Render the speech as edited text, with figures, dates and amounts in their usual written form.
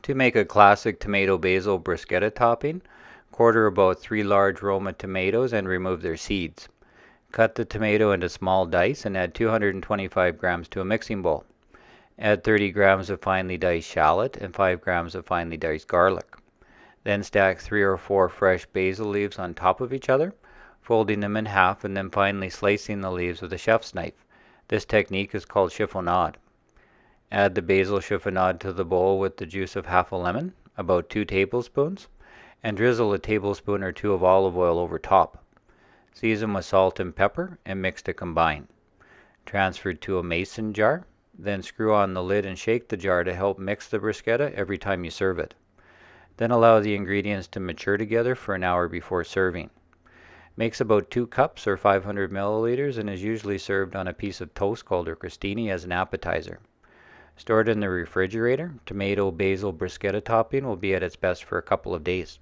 To make a classic tomato basil bruschetta topping, quarter about 3 large Roma tomatoes and remove their seeds. Cut the tomato into small dice and add 225 grams to a mixing bowl. Add 30 grams of finely diced shallot and 5 grams of finely diced garlic. Then stack 3 or 4 fresh basil leaves on top of each other, folding them in half and then finely slicing the leaves with a chef's knife. This technique is called chiffonade. Add the basil chiffonade to the bowl with the juice of half a lemon, about 2 tablespoons, and drizzle a tablespoon or 2 of olive oil over top. Season with salt and pepper and mix to combine. Transfer to a mason jar, then screw on the lid and shake the jar to help mix the bruschetta every time you serve it. Then allow the ingredients to mature together for an hour before serving. Makes about 2 cups or 500 milliliters and is usually served on a piece of toast called a crostini as an appetizer. Stored in the refrigerator, tomato basil bruschetta topping will be at its best for a couple of days.